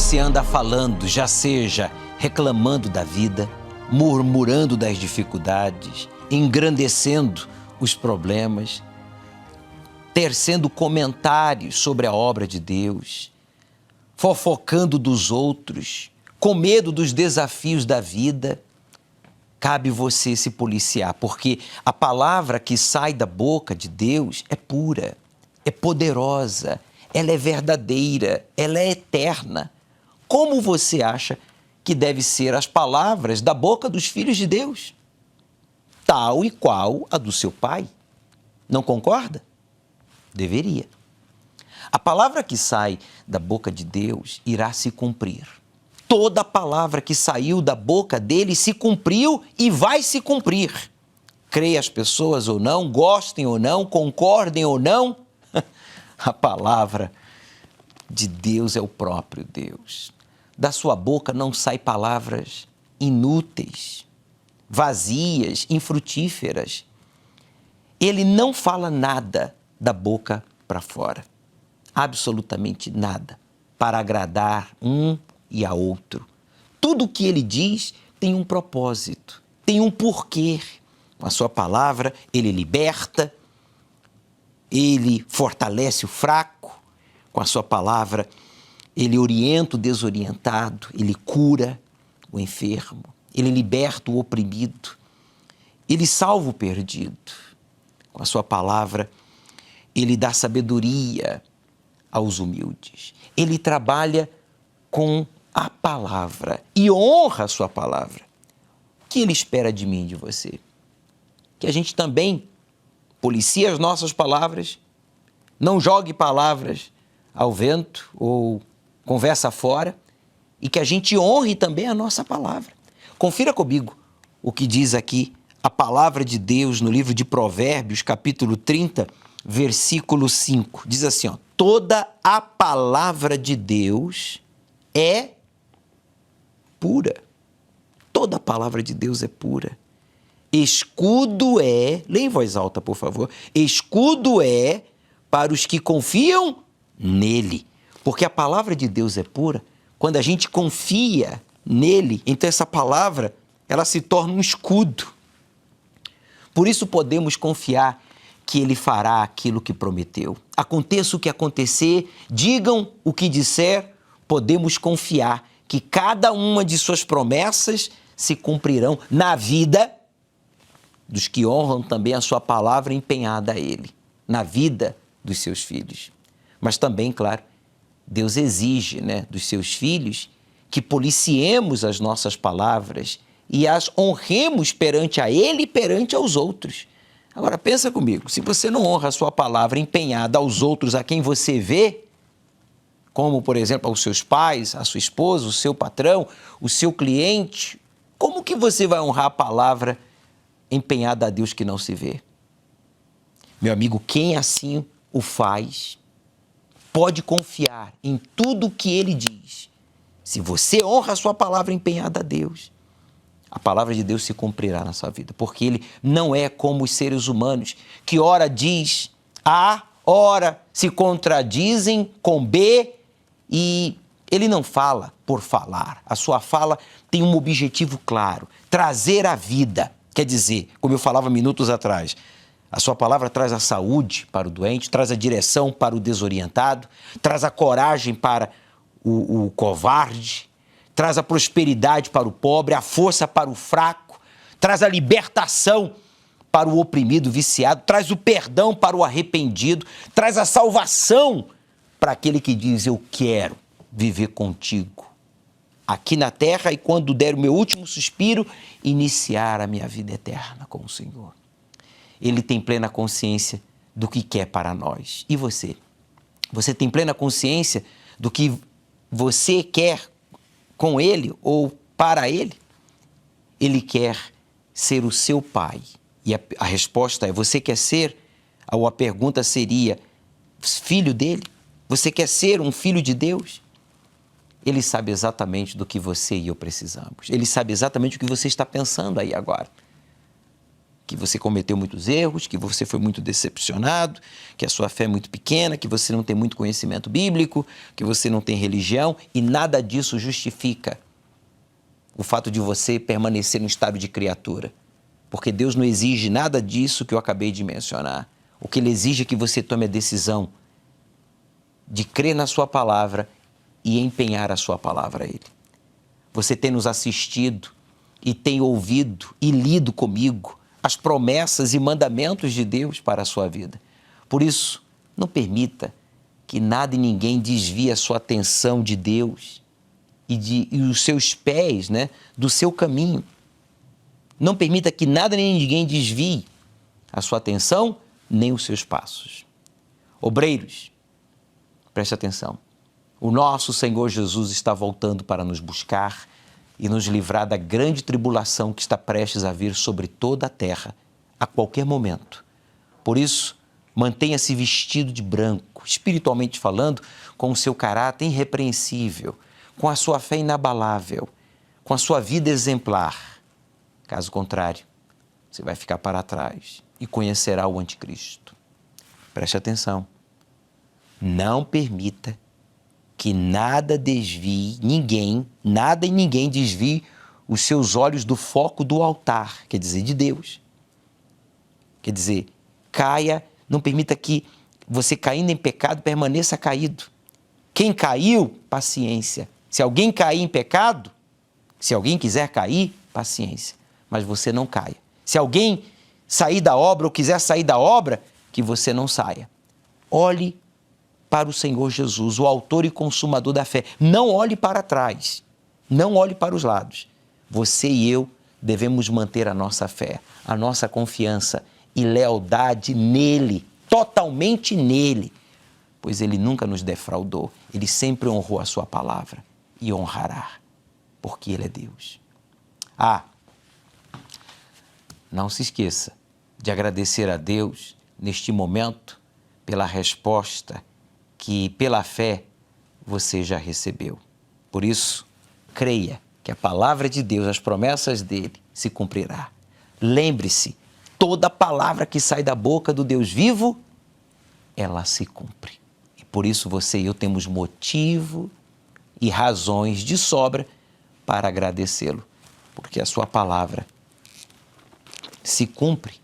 você anda falando, já seja reclamando da vida, murmurando das dificuldades, engrandecendo os problemas, tecendo comentários sobre a obra de Deus, fofocando dos outros, com medo dos desafios da vida, cabe você se policiar, porque a palavra que sai da boca de Deus é pura, é poderosa, ela é verdadeira, ela é eterna. Como você acha que devem ser as palavras da boca dos filhos de Deus? Tal e qual a do seu pai. Não concorda? Deveria. A palavra que sai da boca de Deus irá se cumprir. Toda palavra que saiu da boca dele se cumpriu e vai se cumprir. Creia as pessoas ou não, gostem ou não, concordem ou não, a palavra de Deus é o próprio Deus. Da sua boca não saem palavras inúteis, vazias, infrutíferas. Ele não fala nada da boca para fora, absolutamente nada, para agradar um e a outro. Tudo o que ele diz tem um propósito, tem um porquê. Com a sua palavra, ele liberta, ele fortalece o fraco. Com a sua palavra, ele orienta o desorientado, ele cura o enfermo, ele liberta o oprimido, ele salva o perdido. Com a sua palavra, ele dá sabedoria aos humildes. Ele trabalha com a palavra e honra a sua palavra. O que ele espera de mim e de você? Que a gente também policie as nossas palavras, não jogue palavras ao vento ou conversa fora, e que a gente honre também a nossa palavra. Confira comigo o que diz aqui a palavra de Deus no livro de Provérbios, capítulo 30, versículo 5. Diz assim, ó: toda a palavra de Deus é pura. Toda a palavra de Deus é pura. Escudo é, leia em voz alta, por favor, escudo é para os que confiam nele. Porque a palavra de Deus é pura. Quando a gente confia nele, então essa palavra, ela se torna um escudo. Por isso podemos confiar que ele fará aquilo que prometeu. Aconteça o que acontecer, digam o que disser, podemos confiar que cada uma de suas promessas se cumprirão na vida dos que honram também a sua palavra empenhada a ele, na vida dos seus filhos. Mas também, claro, Deus exige, dos seus filhos que policiemos as nossas palavras e as honremos perante a ele e perante aos outros. Agora, pensa comigo, se você não honra a sua palavra empenhada aos outros, a quem você vê, como, por exemplo, aos seus pais, a sua esposa, o seu patrão, o seu cliente, como que você vai honrar a palavra empenhada a Deus que não se vê? Meu amigo, quem assim o faz, pode confiar em tudo o que ele diz. Se você honra a sua palavra empenhada a Deus, a palavra de Deus se cumprirá na sua vida, porque ele não é como os seres humanos, que ora diz A, ora se contradizem com B, e ele não fala por falar. A sua fala tem um objetivo claro, trazer a vida. Quer dizer, como eu falava minutos atrás, a sua palavra traz a saúde para o doente, traz a direção para o desorientado, traz a coragem para o covarde, traz a prosperidade para o pobre, a força para o fraco, traz a libertação para o oprimido, viciado, traz o perdão para o arrependido, traz a salvação para aquele que diz: eu quero viver contigo aqui na terra e quando der o meu último suspiro, iniciar a minha vida eterna com o Senhor. Ele tem plena consciência do que quer para nós. E você? Você tem plena consciência do que você quer com ele ou para ele? Ele quer ser o seu pai. E a resposta é: você quer ser? Ou a pergunta seria: filho dele? Você quer ser um filho de Deus? Ele sabe exatamente do que você e eu precisamos. Ele sabe exatamente o que você está pensando aí agora. que você cometeu muitos erros, que você foi muito decepcionado, que a sua fé é muito pequena, que você não tem muito conhecimento bíblico, que você não tem religião, e nada disso justifica o fato de você permanecer no estado de criatura. Porque Deus não exige nada disso que eu acabei de mencionar. O que Ele exige é que você tome a decisão de crer na sua palavra e empenhar a sua palavra a Ele. Você tem nos assistido e tem ouvido e lido comigo as promessas e mandamentos de Deus para a sua vida. Por isso, não permita que nada e ninguém desvie a sua atenção de Deus e os seus pés, do seu caminho. Não permita que nada nem ninguém desvie a sua atenção nem os seus passos. Obreiros, preste atenção. O nosso Senhor Jesus está voltando para nos buscar e nos livrar da grande tribulação que está prestes a vir sobre toda a terra, a qualquer momento. Por isso, mantenha-se vestido de branco, espiritualmente falando, com o seu caráter irrepreensível, com a sua fé inabalável, com a sua vida exemplar. Caso contrário, você vai ficar para trás e conhecerá o anticristo. Preste atenção. Não permita que nada desvie, nada e ninguém desvie os seus olhos do foco do altar, quer dizer, de Deus. Quer dizer, não permita que você caindo em pecado permaneça caído. Quem caiu, paciência. Se alguém cair em pecado, se alguém quiser cair, paciência. Mas você não caia. Se alguém sair da obra ou quiser sair da obra, que você não saia. Olhe para o Senhor Jesus, o autor e consumador da fé. Não olhe para trás, não olhe para os lados. Você e eu devemos manter a nossa fé, a nossa confiança e lealdade nele, totalmente nele, pois ele nunca nos defraudou, ele sempre honrou a sua palavra e honrará, porque ele é Deus. Não se esqueça de agradecer a Deus neste momento pela resposta que, pela fé, você já recebeu. Por isso, creia que a palavra de Deus, as promessas dele, se cumprirá. Lembre-se, toda palavra que sai da boca do Deus vivo, ela se cumpre. E por isso você e eu temos motivo e razões de sobra para agradecê-lo, porque a sua palavra se cumpre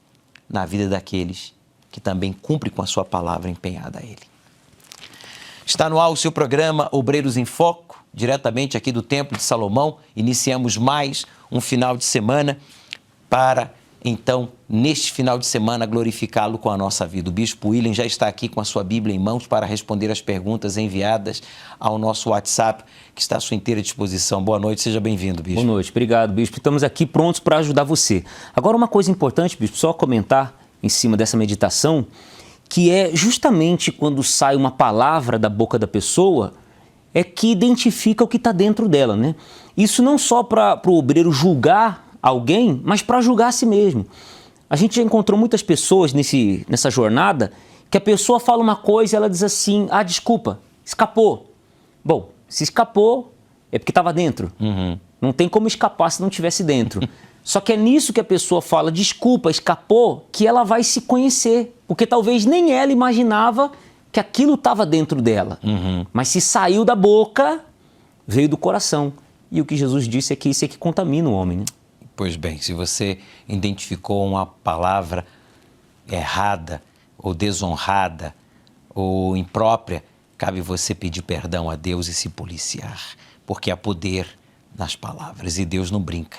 na vida daqueles que também cumprem com a sua palavra empenhada a ele. Está no ar o seu programa Obreiros em Foco, diretamente aqui do Templo de Salomão. Iniciamos mais um final de semana para, então, neste final de semana, glorificá-lo com a nossa vida. O Bispo William já está aqui com a sua Bíblia em mãos para responder as perguntas enviadas ao nosso WhatsApp, que está à sua inteira disposição. Boa noite, seja bem-vindo, Bispo. Boa noite, obrigado, Bispo. Estamos aqui prontos para ajudar você. Agora, uma coisa importante, Bispo, só comentar em cima dessa meditação, que é justamente quando sai uma palavra da boca da pessoa, é que identifica o que está dentro dela, né? Isso não só para o obreiro julgar alguém, mas para julgar a si mesmo. A gente já encontrou muitas pessoas nessa jornada que a pessoa fala uma coisa e ela diz assim, desculpa, escapou. Bom, se escapou é porque estava dentro. Não tem como escapar se não estivesse dentro. Só que é nisso que a pessoa fala, desculpa, escapou, que ela vai se conhecer. Porque talvez nem ela imaginava que aquilo estava dentro dela. Mas se saiu da boca, veio do coração. E o que Jesus disse é que isso é que contamina o homem, né? Pois bem, se você identificou uma palavra errada, ou desonrada, ou imprópria, cabe você pedir perdão a Deus e se policiar. Porque há poder nas palavras e Deus não brinca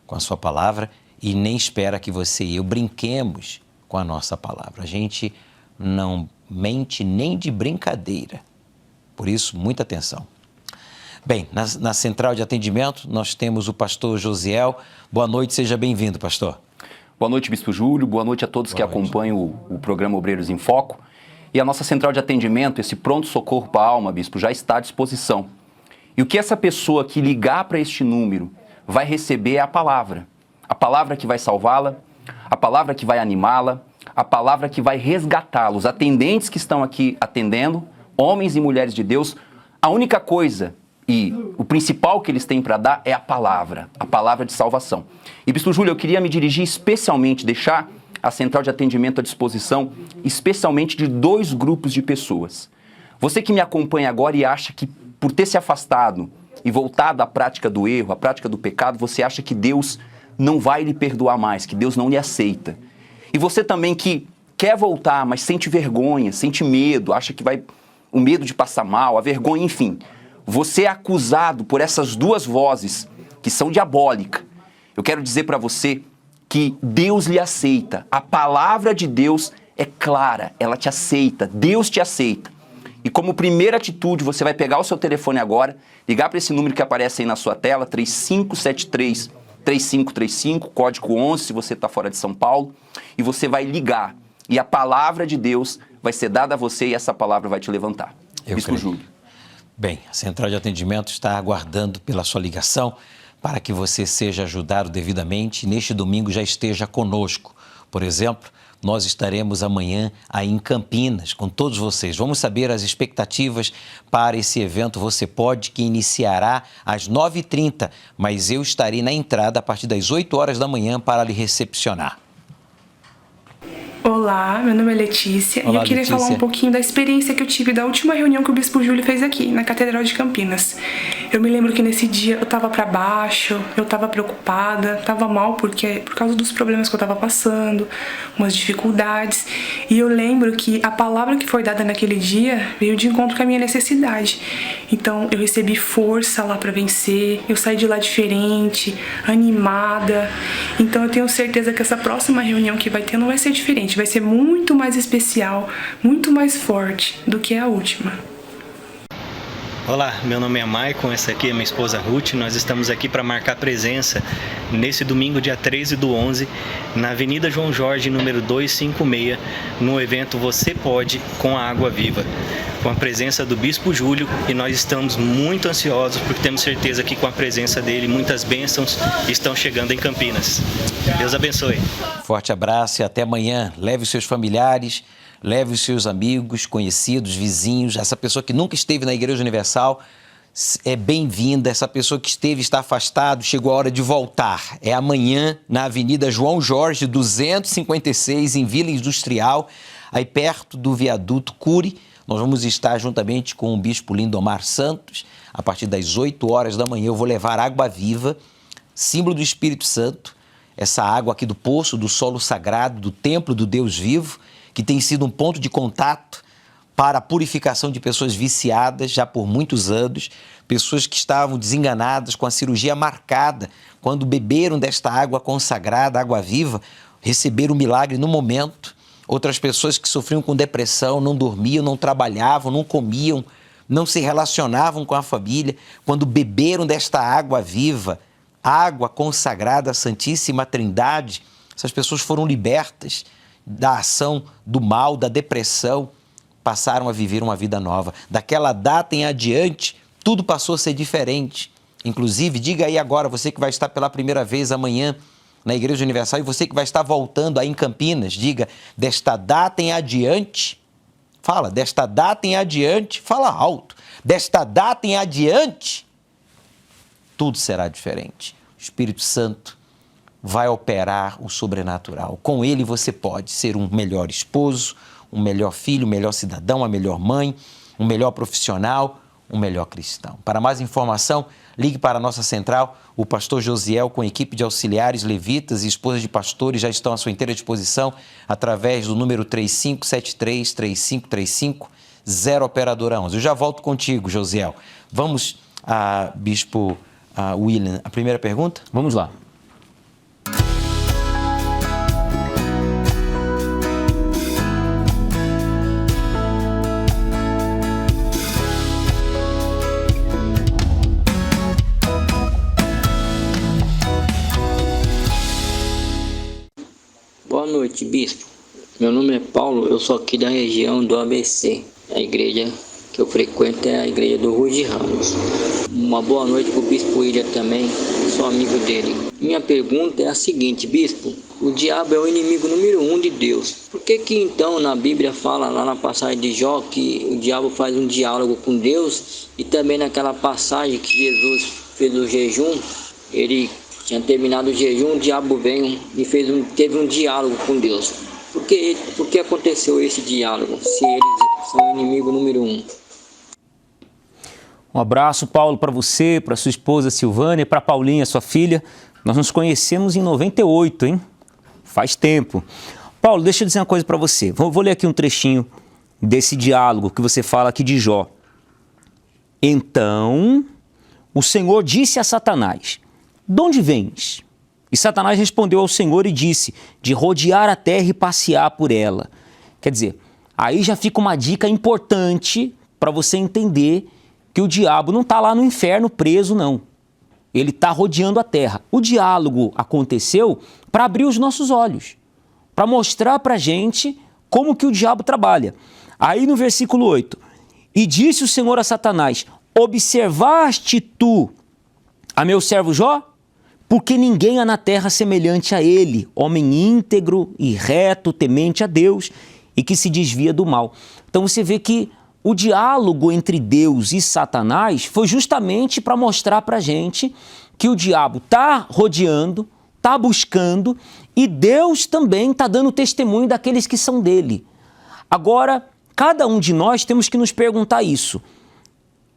com a sua palavra e nem espera que você e eu brinquemos com a nossa palavra. A gente não mente nem de brincadeira. Por isso, muita atenção. Bem, na central de atendimento, nós temos o pastor Josiel. Boa noite, seja bem-vindo, pastor. Boa noite, Bispo Júlio. Boa noite a todos que acompanham o programa Obreiros em Foco. E a nossa central de atendimento, esse pronto-socorro para a alma, Bispo, já está à disposição. E o que essa pessoa que ligar para este número vai receber é a palavra que vai salvá-la, a palavra que vai animá-la, a palavra que vai resgatá-la. Os atendentes que estão aqui atendendo, homens e mulheres de Deus, a única coisa e o principal que eles têm para dar é a palavra de salvação. E, Bispo Júlio, eu queria me dirigir especialmente, deixar a central de atendimento à disposição, especialmente de 2 grupos de pessoas. Você que me acompanha agora e acha que, por ter se afastado e voltado à prática do erro, à prática do pecado, você acha que Deus não vai lhe perdoar mais, que Deus não lhe aceita. E você também que quer voltar, mas sente vergonha, sente medo, acha que vai... o medo de passar mal, a vergonha, enfim. Você é acusado por essas 2 vozes que são diabólicas. Eu quero dizer para você que Deus lhe aceita. A palavra de Deus é clara, ela te aceita, Deus te aceita. E como primeira atitude, você vai pegar o seu telefone agora, ligar para esse número que aparece aí na sua tela, 3573-3535, código 11, se você está fora de São Paulo, e você vai ligar. E a palavra de Deus vai ser dada a você e essa palavra vai te levantar. Bispo Júlio. Bem, a central de atendimento está aguardando pela sua ligação para que você seja ajudado devidamente e neste domingo já esteja conosco. Por exemplo, nós estaremos amanhã aí em Campinas com todos vocês. Vamos saber as expectativas para esse evento Você Pode, que iniciará às 9h30, mas eu estarei na entrada a partir das 8 horas da manhã para lhe recepcionar. Olá, meu nome é Letícia. Olá, e eu queria Letícia. falar um pouquinho da experiência que eu tive da última reunião que o Bispo Júlio fez aqui, na Catedral de Campinas. Eu me lembro que nesse dia eu tava pra baixo, eu tava preocupada, tava mal por causa dos problemas que eu tava passando, umas dificuldades. E eu lembro que a palavra que foi dada naquele dia veio de encontro com a minha necessidade. Então eu recebi força lá pra vencer, eu saí de lá diferente, animada. Então eu tenho certeza que essa próxima reunião que vai ter não vai ser diferente. Vai ser muito mais especial, muito mais forte do que a última. Olá, meu nome é Maicon, essa aqui é minha esposa Ruth. Nós estamos aqui para marcar presença nesse domingo, dia 13/11, na Avenida João Jorge, número 256, no evento Você Pode, com a Água Viva, com a presença do Bispo Júlio, e nós estamos muito ansiosos porque temos certeza que com a presença dele muitas bênçãos estão chegando em Campinas. Deus abençoe. Forte abraço e até amanhã. Leve os seus familiares, leve os seus amigos, conhecidos, vizinhos. Essa pessoa que nunca esteve na Igreja Universal é bem-vinda. Essa pessoa que está afastado, chegou a hora de voltar. É amanhã na Avenida João Jorge, 256, em Vila Industrial, aí perto do viaduto Cury. Nós vamos estar juntamente com o Bispo Lindomar Santos. A partir das 8 horas da manhã eu vou levar água viva, símbolo do Espírito Santo, essa água aqui do poço, do solo sagrado, do templo do Deus vivo, que tem sido um ponto de contato para a purificação de pessoas viciadas já por muitos anos, pessoas que estavam desenganadas com a cirurgia marcada, quando beberam desta água consagrada, água viva, receberam o milagre no momento. Outras pessoas que sofriam com depressão, não dormiam, não trabalhavam, não comiam, não se relacionavam com a família, quando beberam desta água viva, água consagrada à Santíssima Trindade, essas pessoas foram libertas da ação do mal, da depressão, passaram a viver uma vida nova. Daquela data em adiante, tudo passou a ser diferente. Inclusive, diga aí agora, você que vai estar pela primeira vez amanhã na Igreja Universal e você que vai estar voltando aí em Campinas, diga, desta data em adiante, fala, desta data em adiante, fala alto, desta data em adiante, tudo será diferente. O Espírito Santo vai operar o sobrenatural. Com ele você pode ser um melhor esposo, um melhor filho, um melhor cidadão, uma melhor mãe, um melhor profissional, um melhor cristão. Para mais informação, ligue para a nossa central. O pastor Josiel, com equipe de auxiliares, levitas e esposas de pastores, já estão à sua inteira disposição através do número 3573-3535, 0 operadora 11. Eu já volto contigo, Josiel. Vamos a Bispo William, a primeira pergunta? Vamos lá. Boa noite, Bispo. Meu nome é Paulo, eu sou aqui da região do ABC. A igreja que eu frequento é a igreja do Rui de Ramos. Uma boa noite para o Bispo William também, sou amigo dele. Minha pergunta é a seguinte, Bispo: o diabo é o inimigo número 1 de Deus. que então na Bíblia fala lá na passagem de Jó que o diabo faz um diálogo com Deus, e também naquela passagem que Jesus fez o jejum, ele tinha terminado o jejum, o diabo veio e teve um diálogo com Deus. Por que aconteceu esse diálogo, se eles são o inimigo número 1? Um abraço, Paulo, para você, para sua esposa Silvânia, para Paulinha, sua filha. Nós nos conhecemos em 98, hein? Faz tempo. Paulo, deixa eu dizer uma coisa para você. Vou ler aqui um trechinho desse diálogo que você fala aqui de Jó. Então, o Senhor disse a Satanás: de onde vens? E Satanás respondeu ao Senhor e disse: de rodear a terra e passear por ela. Quer dizer, aí já fica uma dica importante para você entender que o diabo não está lá no inferno preso, não. Ele está rodeando a terra. O diálogo aconteceu para abrir os nossos olhos, para mostrar para a gente como que o diabo trabalha. Aí no versículo 8, e disse o Senhor a Satanás: observaste tu a meu servo Jó? Porque ninguém há na terra semelhante a ele, homem íntegro e reto, temente a Deus e que se desvia do mal. Então você vê que o diálogo entre Deus e Satanás foi justamente para mostrar para a gente que o diabo está rodeando, está buscando, e Deus também está dando testemunho daqueles que são dele. Agora, cada um de nós temos que nos perguntar isso.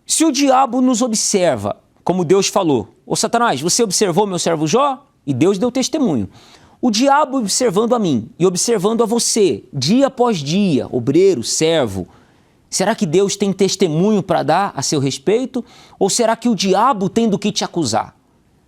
Se o diabo nos observa, como Deus falou: ô Satanás, você observou meu servo Jó? E Deus deu testemunho. O diabo observando a mim e observando a você, dia após dia, obreiro, servo, será que Deus tem testemunho para dar a seu respeito? Ou será que o diabo tem do que te acusar?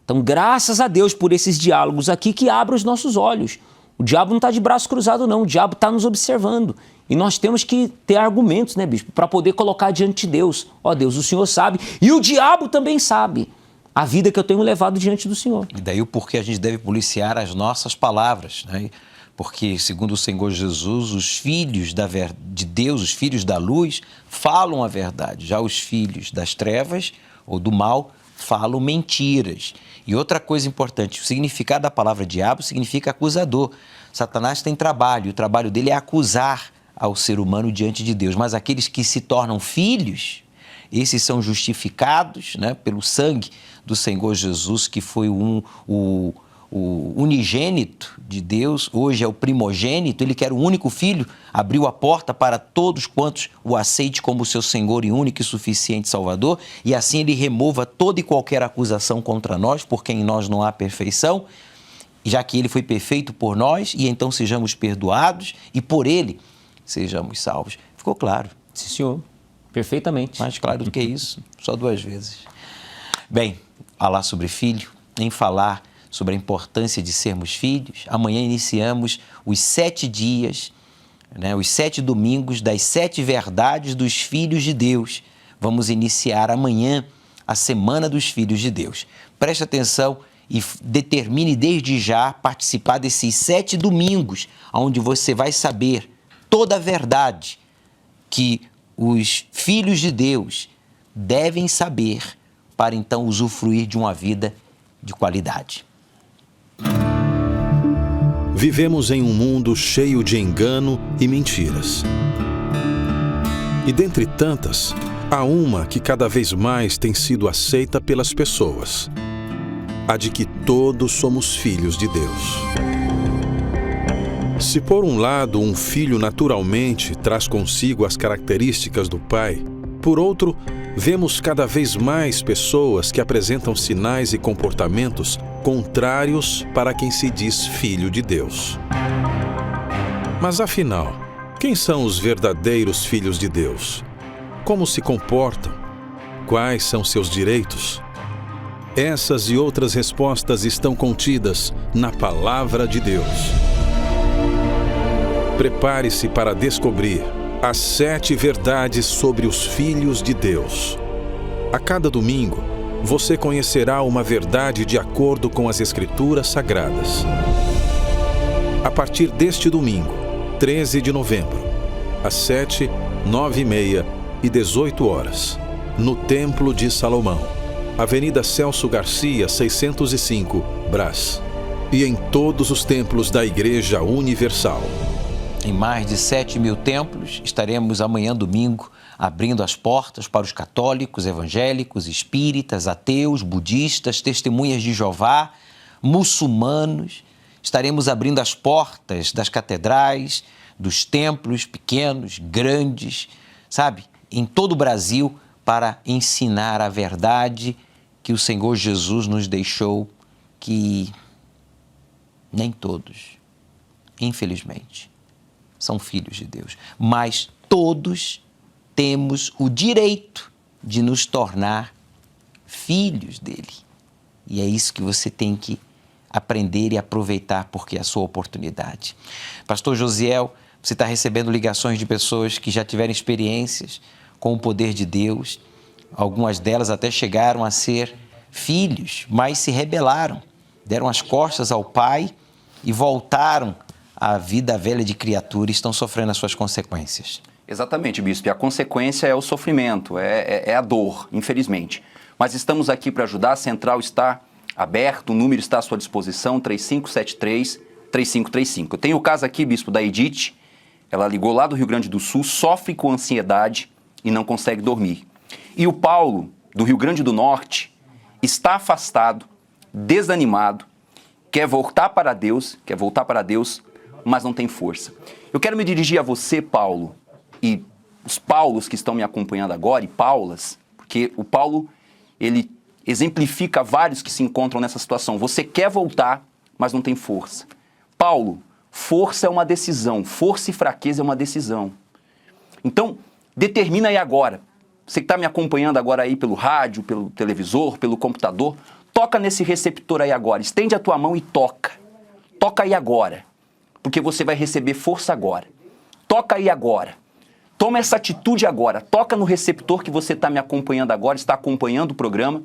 Então, graças a Deus por esses diálogos aqui que abrem os nossos olhos. O diabo não está de braço cruzado, não. O diabo está nos observando. E nós temos que ter argumentos, né, bispo, para poder colocar diante de Deus. Ó Deus, o Senhor sabe. E o diabo também sabe a vida que eu tenho levado diante do Senhor. E daí o porquê a gente deve policiar as nossas palavras, né? Porque, segundo o Senhor Jesus, os filhos de Deus, os filhos da luz, falam a verdade. Já os filhos das trevas ou do mal falam mentiras. E outra coisa importante, o significado da palavra diabo significa acusador. Satanás tem trabalho, o trabalho dele é acusar ao ser humano diante de Deus. Mas aqueles que se tornam filhos, esses são justificados, né, pelo sangue do Senhor Jesus, que foi o unigênito de Deus, hoje é o primogênito. Ele que era o único filho, abriu a porta para todos quantos o aceite como seu Senhor e único e suficiente Salvador, e assim ele remova toda e qualquer acusação contra nós, porque em nós não há perfeição, já que ele foi perfeito por nós, e então sejamos perdoados e por ele sejamos salvos. Ficou claro? Sim, senhor. Perfeitamente. Mais claro do que isso, só 2 vezes. Bem, falar sobre filho, em falar sobre a importância de sermos filhos. Amanhã iniciamos os 7 dias, né, os 7 domingos das 7 verdades dos filhos de Deus. Vamos iniciar amanhã a Semana dos Filhos de Deus. Preste atenção e determine desde já participar desses 7 domingos, onde você vai saber toda a verdade que os filhos de Deus devem saber para então usufruir de uma vida de qualidade. Vivemos em um mundo cheio de engano e mentiras. E dentre tantas, há uma que cada vez mais tem sido aceita pelas pessoas: a de que todos somos filhos de Deus. Se por um lado um filho naturalmente traz consigo as características do pai, por outro, vemos cada vez mais pessoas que apresentam sinais e comportamentos contrários para quem se diz filho de Deus. Mas afinal, quem são os verdadeiros filhos de Deus? Como se comportam? Quais são seus direitos? Essas e outras respostas estão contidas na Palavra de Deus. Prepare-se para descobrir as 7 verdades sobre os filhos de Deus. A cada domingo, você conhecerá uma verdade de acordo com as Escrituras Sagradas. A partir deste domingo, 13 de novembro, às 7, 9h30 e 18 horas, no Templo de Salomão, Avenida Celso Garcia, 605, Brás, e em todos os templos da Igreja Universal. Em mais de 7.000 templos, estaremos amanhã, domingo, abrindo as portas para os católicos, evangélicos, espíritas, ateus, budistas, testemunhas de Jeová, muçulmanos. Estaremos abrindo as portas das catedrais, dos templos pequenos, grandes, sabe, em todo o Brasil, para ensinar a verdade que o Senhor Jesus nos deixou, que nem todos, infelizmente, são filhos de Deus, mas todos temos o direito de nos tornar filhos dele. E é isso que você tem que aprender e aproveitar, porque é a sua oportunidade. Pastor Josiel, você está recebendo ligações de pessoas que já tiveram experiências com o poder de Deus. Algumas delas até chegaram a ser filhos, mas se rebelaram, deram as costas ao Pai e voltaram à vida velha de criatura e estão sofrendo as suas consequências. Exatamente, bispo. E a consequência é o sofrimento, é a dor, infelizmente. Mas estamos aqui para ajudar, a central está aberta, o número está à sua disposição, 3573-3535. Eu tenho o caso aqui, bispo, da Edith. Ela ligou lá do Rio Grande do Sul, sofre com ansiedade e não consegue dormir. E o Paulo, do Rio Grande do Norte, está afastado, desanimado, quer voltar para Deus, mas não tem força. Eu quero me dirigir a você, Paulo, e os Paulos que estão me acompanhando agora, e Paulas, porque o Paulo, ele exemplifica vários que se encontram nessa situação. Você quer voltar, mas não tem força. Paulo, força é uma decisão, força e fraqueza é uma decisão. Então, determina aí agora. Você que está me acompanhando agora aí pelo rádio, pelo televisor, pelo computador, toca nesse receptor aí agora, estende a tua mão e toca. Toca aí agora, porque você vai receber força agora. Toca aí agora. Toma essa atitude agora. Toca no receptor que você está me acompanhando agora, está acompanhando o programa.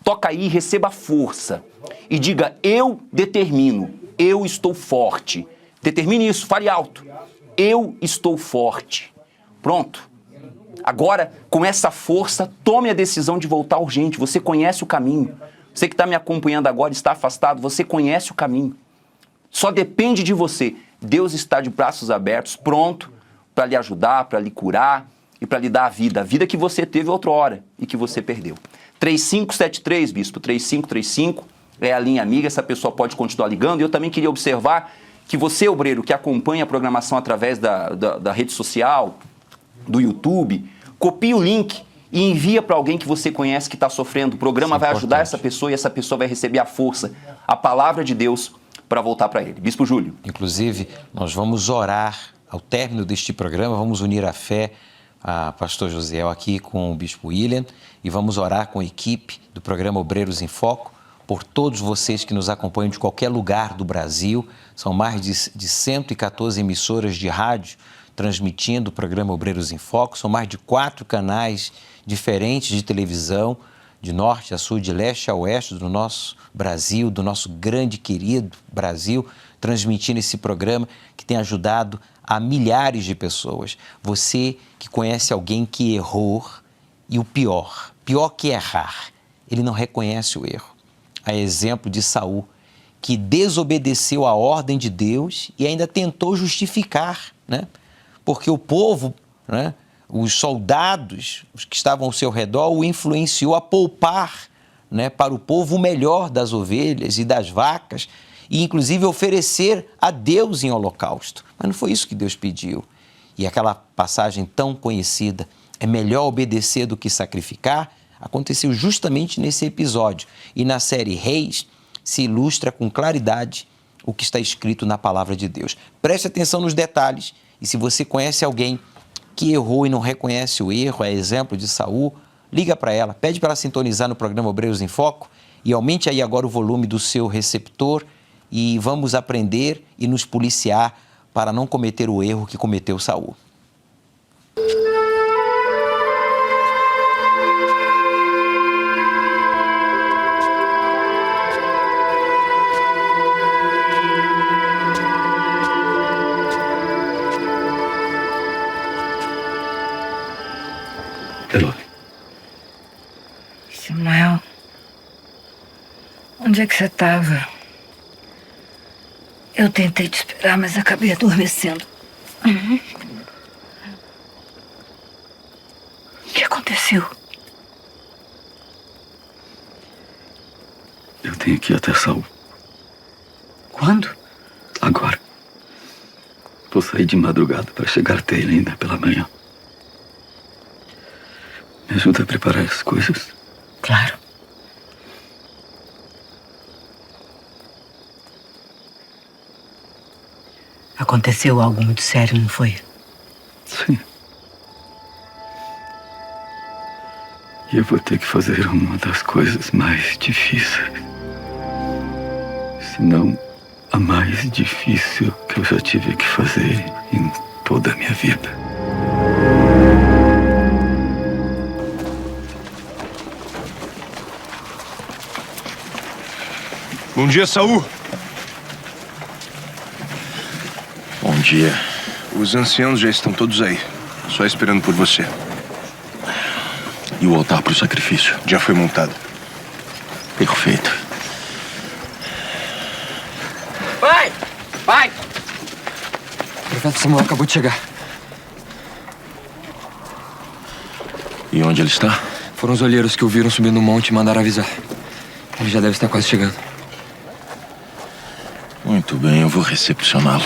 Toca aí e receba força. E diga, eu determino, eu estou forte. Determine isso, fale alto. Eu estou forte. Pronto. Agora, com essa força, tome a decisão de voltar urgente. Você conhece o caminho. Você que está me acompanhando agora, está afastado, você conhece o caminho. Só depende de você. Deus está de braços abertos, pronto para lhe ajudar, para lhe curar e para lhe dar a vida que você teve outrora e que você perdeu. 3573, bispo, 3535 é a linha amiga, essa pessoa pode continuar ligando. E eu também queria observar que você, obreiro, que acompanha a programação através da rede social, do YouTube, copie o link e envia para alguém que você conhece que está sofrendo. O programa vai ajudar essa pessoa e essa pessoa vai receber a força, a palavra de Deus para voltar para ele. Bispo Júlio. Inclusive, nós vamos orar ao término deste programa, vamos unir a fé a pastor Josiel aqui com o bispo William e vamos orar com a equipe do programa Obreiros em Foco por todos vocês que nos acompanham de qualquer lugar do Brasil. São mais de 114 emissoras de rádio transmitindo o programa Obreiros em Foco. São mais de 4 canais diferentes de televisão, de norte a sul, de leste a oeste do nosso Brasil, do nosso grande querido Brasil, transmitindo esse programa que tem ajudado a milhares de pessoas. Você que conhece alguém que errou e o pior que errar, ele não reconhece o erro. A exemplo de Saul, que desobedeceu a ordem de Deus e ainda tentou justificar, né? Porque o povo, né? Os soldados, os que estavam ao seu redor, o influenciou a poupar, né, para o povo o melhor das ovelhas e das vacas e inclusive oferecer a Deus em holocausto. Mas não foi isso que Deus pediu. E aquela passagem tão conhecida, é melhor obedecer do que sacrificar, aconteceu justamente nesse episódio. E na série Reis se ilustra com claridade o que está escrito na palavra de Deus. Preste atenção nos detalhes e se você conhece alguém que errou e não reconhece o erro, é exemplo de Saul, liga para ela, pede para ela sintonizar no programa Obreiros em Foco e aumente aí agora o volume do seu receptor e vamos aprender e nos policiar para não cometer o erro que cometeu Saul. Samuel, onde é que você estava? Eu tentei te esperar, mas acabei adormecendo. O que aconteceu? Eu tenho que ir até Saul. Quando? Agora. Vou sair de madrugada para chegar até ele ainda pela manhã. Me ajuda a preparar as coisas. Claro. Aconteceu algo muito sério, não foi? Sim. E eu vou ter que fazer uma das coisas mais difíceis. Se não a mais difícil que eu já tive que fazer em toda a minha vida. Bom dia, Saul. Bom dia. Os anciãos já estão todos aí, só esperando por você. E o altar para o sacrifício? Já foi montado. Perfeito. Pai! Pai! O profeta Samuel acabou de chegar. E onde ele está? Foram os olheiros que o viram subindo no monte e mandaram avisar. Ele já deve estar quase chegando. Muito bem, eu vou recepcioná-lo.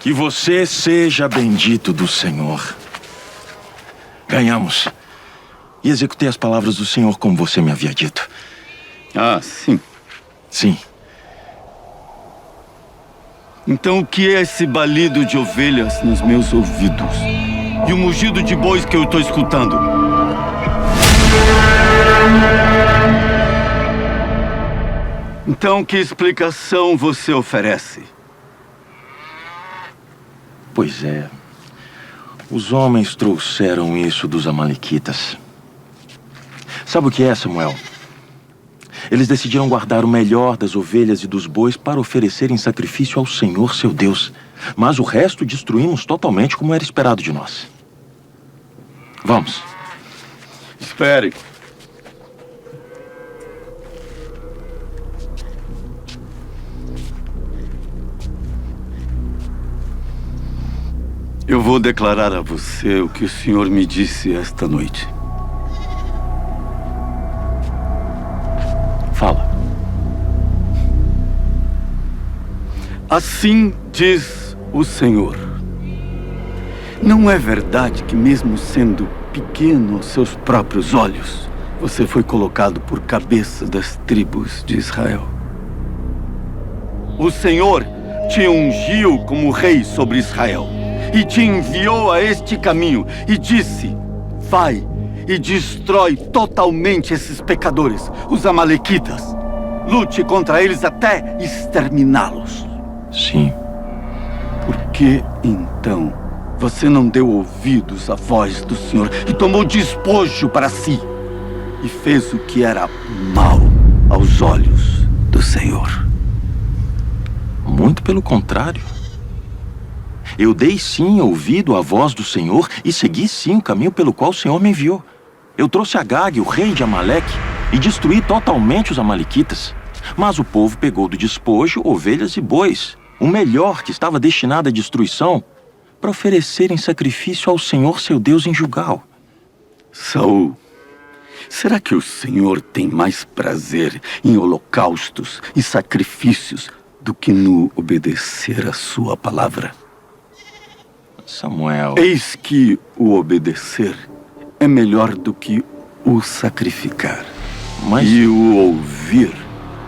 Que você seja bendito do Senhor. Ganhamos. E executei as palavras do Senhor como você me havia dito. Ah, sim. Sim. Então o que é esse balido de ovelhas nos meus ouvidos? E o mugido de bois que eu estou escutando? Então que explicação você oferece? Pois é. Os homens trouxeram isso dos amalequitas. Sabe o que é, Samuel? Eles decidiram guardar o melhor das ovelhas e dos bois para oferecer em sacrifício ao Senhor, seu Deus. Mas o resto destruímos totalmente como era esperado de nós. Vamos. Espere. Eu vou declarar a você o que o Senhor me disse esta noite. Fala. Assim diz o Senhor. Não é verdade que mesmo sendo pequeno aos seus próprios olhos, você foi colocado por cabeça das tribos de Israel? O Senhor te ungiu como rei sobre Israel e te enviou a este caminho e disse: vai e destrói totalmente esses pecadores, os amalequitas. Lute contra eles até exterminá-los. Sim. Por que, então, você não deu ouvidos à voz do Senhor e tomou despojo para si e fez o que era mal aos olhos do Senhor? Muito pelo contrário. Eu dei sim ouvido à voz do Senhor e segui sim o caminho pelo qual o Senhor me enviou. Eu trouxe Agag, o rei de Amaleque, e destruí totalmente os amalequitas. Mas o povo pegou do despojo ovelhas e bois, o melhor que estava destinado à destruição, para oferecer em sacrifício ao Senhor, seu Deus, em Gilgal. Saul, será que o Senhor tem mais prazer em holocaustos e sacrifícios do que no obedecer a sua palavra? Samuel... Eis que o obedecer é melhor do que o sacrificar. Mas... E o ouvir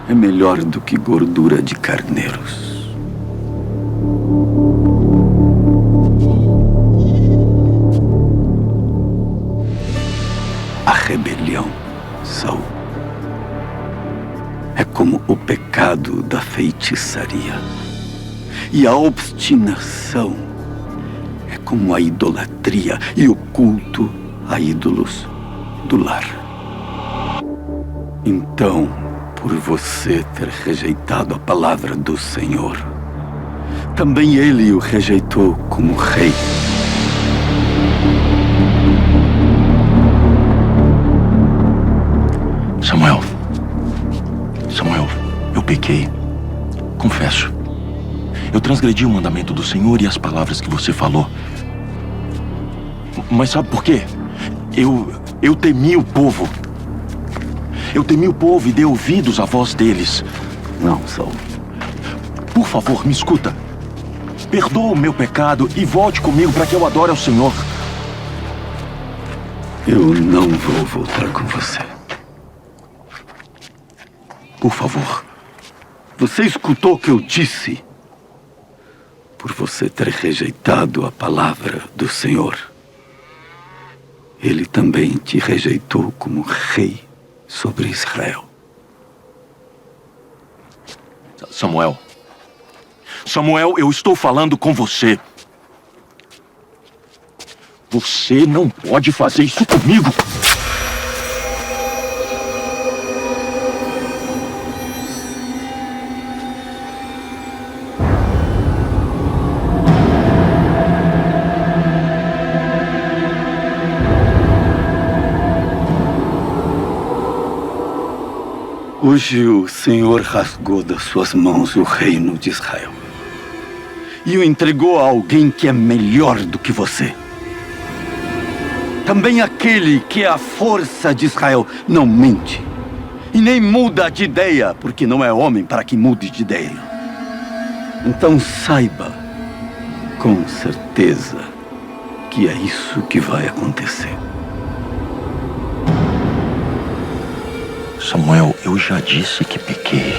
é melhor do que gordura de carneiros. A rebelião, Saul, é como o pecado da feitiçaria. E a obstinação é como a idolatria e o culto a ídolos do lar. Então, por você ter rejeitado a palavra do Senhor. Também ele o rejeitou como rei. Samuel, eu pequei. Confesso. Eu transgredi o mandamento do Senhor e as palavras que você falou. Mas sabe por quê? Eu temi o povo. Eu temi o povo e dei ouvidos à voz deles. Não, Saul. Por favor, me escuta. Perdoa o meu pecado e volte comigo para que eu adore ao Senhor. Eu não vou voltar com você. Por favor. Você escutou o que eu disse? Por você ter rejeitado a palavra do Senhor. Ele também te rejeitou como rei sobre Israel. Samuel, eu estou falando com você. Você não pode fazer isso comigo. Hoje o Senhor rasgou das suas mãos o reino de Israel e o entregou a alguém que é melhor do que você. Também aquele que é a força de Israel não mente e nem muda de ideia, porque não é homem para que mude de ideia. Então saiba com certeza que é isso que vai acontecer. Samuel, eu já disse que pequei.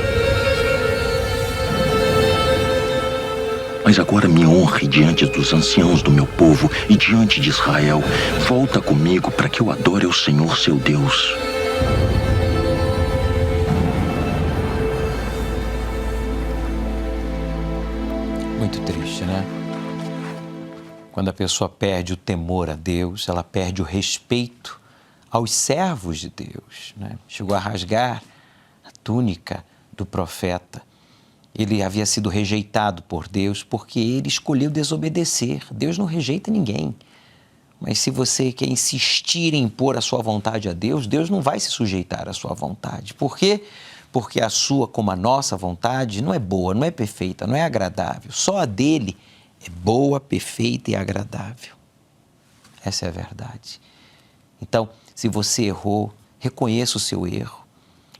Mas agora me honre diante dos anciãos do meu povo e diante de Israel. Volta comigo para que eu adore ao Senhor, seu Deus. Muito triste, né? Quando a pessoa perde o temor a Deus, ela perde o respeito aos servos de Deus, né? Chegou a rasgar a túnica do profeta. Ele havia sido rejeitado por Deus porque ele escolheu desobedecer. Deus não rejeita ninguém. Mas se você quer insistir em impor a sua vontade a Deus, Deus não vai se sujeitar à sua vontade. Por quê? Porque a sua, como a nossa vontade, não é boa, não é perfeita, não é agradável. Só a dele é boa, perfeita e agradável. Essa é a verdade. Então, se você errou, reconheça o seu erro.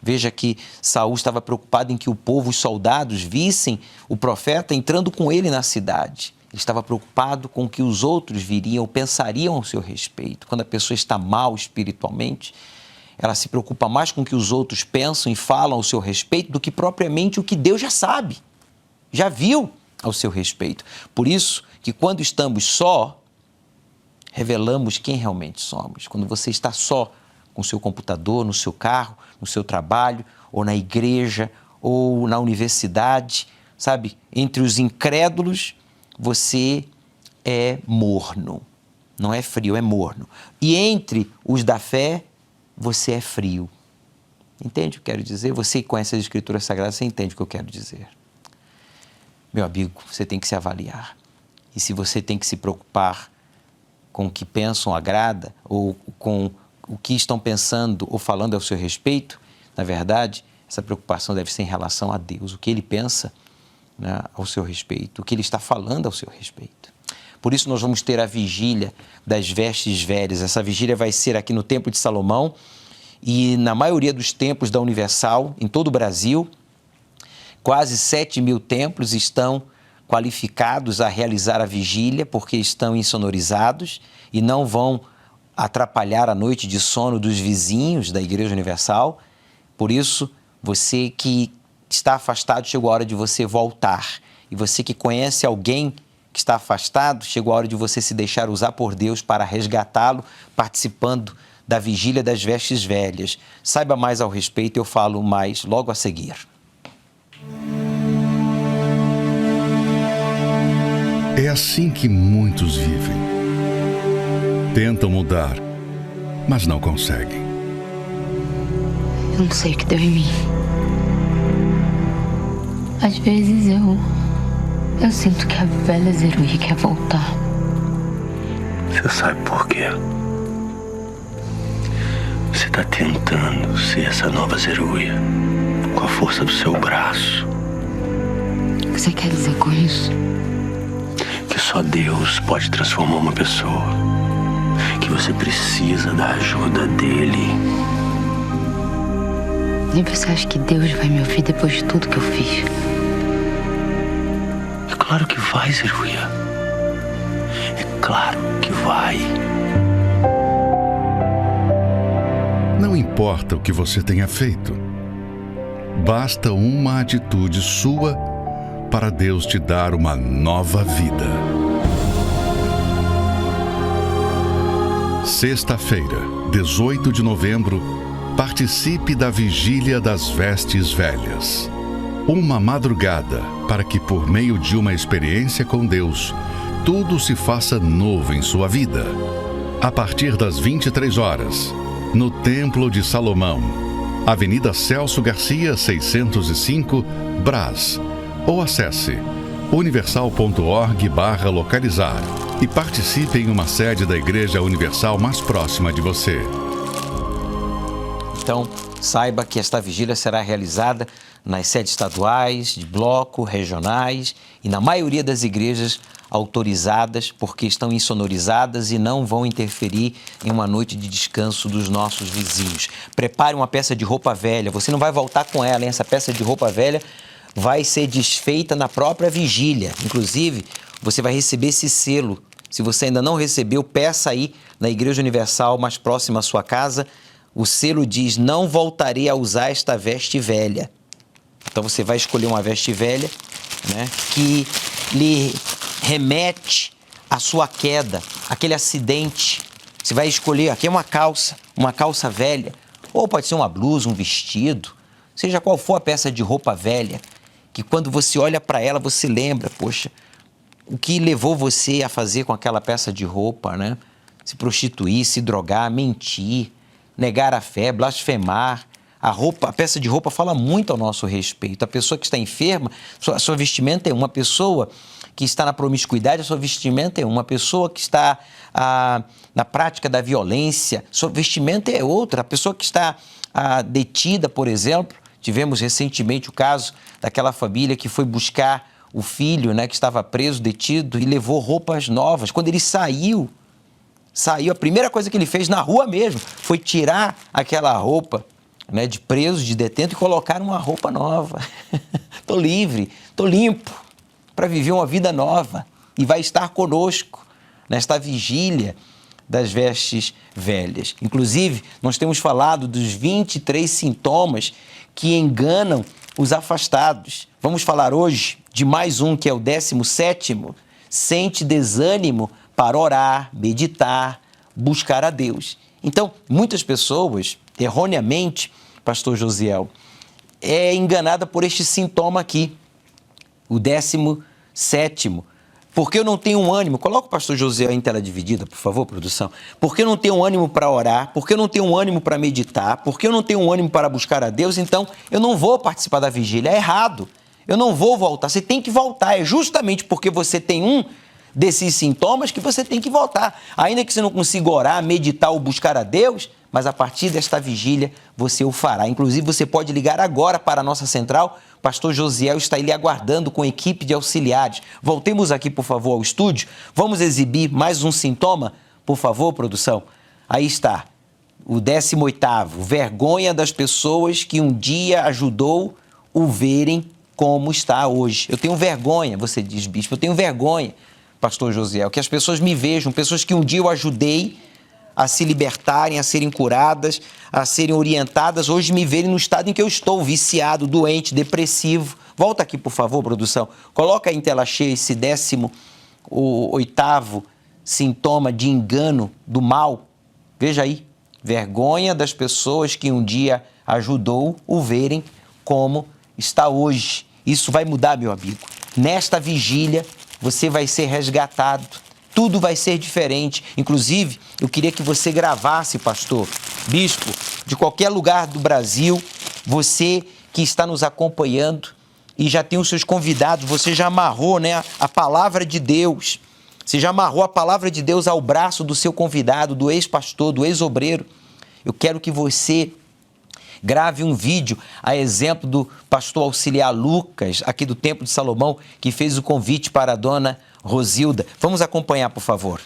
Veja que Saul estava preocupado em que o povo, os soldados, vissem o profeta entrando com ele na cidade. Ele estava preocupado com o que os outros viriam, pensariam ao seu respeito. Quando a pessoa está mal espiritualmente, ela se preocupa mais com o que os outros pensam e falam ao seu respeito do que propriamente o que Deus já sabe, já viu ao seu respeito. Por isso que quando estamos só, revelamos quem realmente somos. Quando você está só com o seu computador, no seu carro, no seu trabalho, ou na igreja, ou na universidade, sabe? Entre os incrédulos, você é morno. Não é frio, é morno. E entre os da fé, você é frio. Entende o que eu quero dizer? Você que conhece as Escrituras Sagradas, você entende o que eu quero dizer. Meu amigo, você tem que se avaliar. E se você tem que se preocupar com o que pensam agrada, ou com o que estão pensando ou falando ao seu respeito, na verdade, essa preocupação deve ser em relação a Deus, o que Ele pensa, né, ao seu respeito, o que Ele está falando ao seu respeito. Por isso nós vamos ter a vigília das vestes velhas. Essa vigília vai ser aqui no Templo de Salomão e na maioria dos templos da Universal, em todo o Brasil, quase 7.000 templos estão qualificados a realizar a vigília porque estão insonorizados e não vão atrapalhar a noite de sono dos vizinhos da Igreja Universal. Por isso, você que está afastado, chegou a hora de você voltar. E você que conhece alguém que está afastado, chegou a hora de você se deixar usar por Deus para resgatá-lo, participando da vigília das vestes velhas. Saiba mais ao respeito, eu falo mais logo a seguir. É assim que muitos vivem. Tentam mudar, mas não conseguem. Eu não sei o que deu em mim. Às vezes eu sinto que a velha Zeruí quer voltar. Você sabe por quê? Você tá tentando ser essa nova Zeruí com a força do seu braço. O que você quer dizer com isso? Que só Deus pode transformar uma pessoa. Que você precisa da ajuda dele. E você acha que Deus vai me ouvir depois de tudo que eu fiz? É claro que vai, Zeruia. É claro que vai. Não importa o que você tenha feito. Basta uma atitude sua para Deus te dar uma nova vida. Sexta-feira, 18 de novembro, participe da Vigília das Vestes Velhas. Uma madrugada para que, por meio de uma experiência com Deus, tudo se faça novo em sua vida. A partir das 23 horas, no Templo de Salomão, Avenida Celso Garcia, 605, Brás. Ou acesse universal.org/localizar e participe em uma sede da Igreja Universal mais próxima de você. Então, saiba que esta vigília será realizada nas sedes estaduais, de bloco, regionais e na maioria das igrejas autorizadas, porque estão insonorizadas e não vão interferir em uma noite de descanso dos nossos vizinhos. Prepare uma peça de roupa velha, você não vai voltar com ela, hein? Essa peça de roupa velha vai ser desfeita na própria vigília. Inclusive, você vai receber esse selo. Se você ainda não recebeu, peça aí na Igreja Universal mais próxima à sua casa. O selo diz: não voltarei a usar esta veste velha. Então você vai escolher uma veste velha, né, que lhe remete à sua queda, aquele acidente. Você vai escolher, aqui é uma calça velha, ou pode ser uma blusa, um vestido, seja qual for a peça de roupa velha, que quando você olha para ela, você lembra, poxa, o que levou você a fazer com aquela peça de roupa, né? Se prostituir, se drogar, mentir, negar a fé, blasfemar. A peça de roupa fala muito ao nosso respeito. A pessoa que está enferma, a sua vestimenta é uma. Pessoa que está na promiscuidade, a sua vestimenta é uma. Pessoa que está na prática da violência, sua vestimenta é outra. A pessoa que está detida, por exemplo, tivemos recentemente o caso daquela família que foi buscar o filho, né, que estava preso, detido, e levou roupas novas. Quando ele saiu, a primeira coisa que ele fez na rua mesmo foi tirar aquela roupa, né, de preso, de detento, e colocar uma roupa nova. Estou livre, estou limpo para viver uma vida nova, e vai estar conosco nesta vigília das vestes velhas. Inclusive, nós temos falado dos 23 sintomas que enganam os afastados. Vamos falar hoje de mais um, que é o 17º. Sente desânimo para orar, meditar, buscar a Deus. Então, muitas pessoas, erroneamente, pastor Josiel, é enganada por este sintoma aqui, o 17º. Porque eu não tenho ânimo, coloca o pastor Josiel em tela dividida, por favor, produção. Porque eu não tenho ânimo para orar, porque eu não tenho ânimo para meditar, porque eu não tenho ânimo para buscar a Deus, então eu não vou participar da vigília. É errado, eu não vou voltar. Você tem que voltar, é justamente porque você tem um desses sintomas que você tem que voltar. Ainda que você não consiga orar, meditar ou buscar a Deus, mas a partir desta vigília você o fará. Inclusive, você pode ligar agora para a nossa central. O pastor Josiel está ali aguardando com equipe de auxiliares. Voltemos aqui, por favor, ao estúdio. Vamos exibir mais um sintoma, por favor, produção. Aí está, o 18º. Vergonha das pessoas que um dia ajudou o verem como está hoje. Eu tenho vergonha, você diz, bispo, eu tenho vergonha, pastor Josiel, que as pessoas me vejam, pessoas que um dia eu ajudei a se libertarem, a serem curadas, a serem orientadas, hoje me verem no estado em que eu estou, viciado, doente, depressivo. Volta aqui, por favor, produção. Coloca aí em tela cheia esse 18º sintoma de engano do mal. Veja aí. Vergonha das pessoas que um dia ajudou o verem como está hoje. Isso vai mudar, meu amigo. Nesta vigília, você vai ser resgatado. Tudo vai ser diferente. Inclusive, eu queria que você gravasse, pastor, bispo, de qualquer lugar do Brasil, você que está nos acompanhando, e já tem os seus convidados, você já amarrou, né, a palavra de Deus. Você já amarrou a palavra de Deus ao braço do seu convidado, do ex-pastor, do ex-obreiro. Eu quero que você grave um vídeo, a exemplo do pastor auxiliar Lucas, aqui do Templo de Salomão, que fez o convite para a dona Rosilda. Vamos acompanhar, por favor.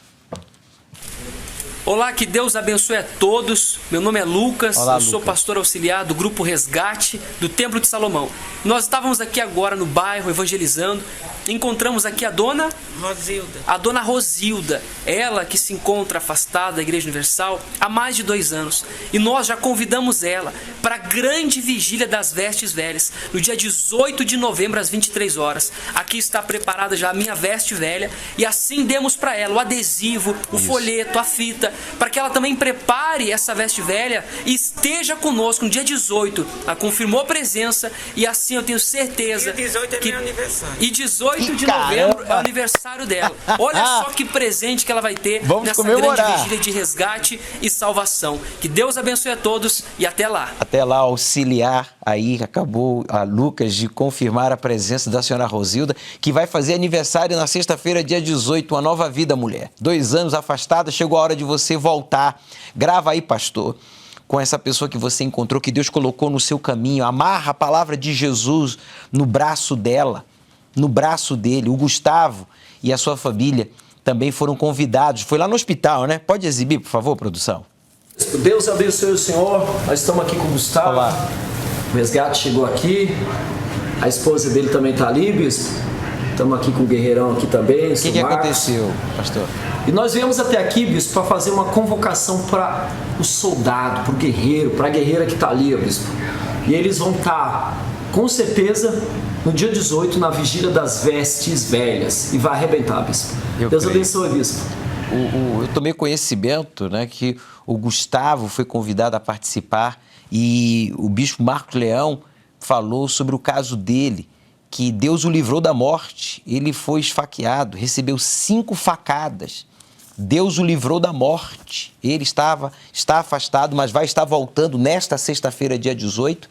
Olá, que Deus abençoe a todos. Meu nome é Lucas, eu sou pastor auxiliar do Grupo Resgate do Templo de Salomão. Nós estávamos aqui agora no bairro evangelizando, encontramos aqui a dona Rosilda. A dona Rosilda, ela que se encontra afastada da Igreja Universal há mais de 2 anos. E nós já convidamos ela para a grande vigília das vestes velhas, no dia 18 de novembro às 23 horas. Aqui está preparada já a minha veste velha e assim demos para ela o adesivo, o folheto, a fita, para que ela também prepare essa veste velha e esteja conosco no dia 18. Ela confirmou a presença e assim eu tenho certeza. E 18 é meu aniversário. E 18 de novembro é o aniversário dela. Olha só que presente que ela vai ter nessa grande vigília de resgate e salvação. Que Deus abençoe a todos e até lá. Até lá, auxiliar aí, acabou a Lucas de confirmar a presença da senhora Rosilda, que vai fazer aniversário na sexta-feira, dia 18, uma nova vida, mulher. 2 anos afastada, chegou a hora de você voltar. Grava aí, pastor, com essa pessoa que você encontrou, que Deus colocou no seu caminho. Amarra a palavra de Jesus no braço dela, no braço dele. O Gustavo e a sua família também foram convidados. Foi lá no hospital, né? Pode exibir, por favor, produção. Deus abençoe o senhor. Nós estamos aqui com o Gustavo. Olá. O resgate chegou aqui. A esposa dele também está ali, bispo. Estamos aqui com o Guerreirão aqui também. O que aconteceu, pastor? E nós viemos até aqui, bispo, para fazer uma convocação para o soldado, para o guerreiro, para a guerreira que está ali, bispo. E eles vão estar, com certeza, no dia 18, na vigília das vestes velhas. E vai arrebentar, bispo. Deus abençoe, bispo. Eu tomei conhecimento, né, que o Gustavo foi convidado a participar e o bispo Marcos Leão falou sobre o caso dele, que Deus o livrou da morte. Ele foi esfaqueado, recebeu 5 facadas. Deus o livrou da morte. Ele está afastado, mas vai estar voltando nesta sexta-feira, dia 18,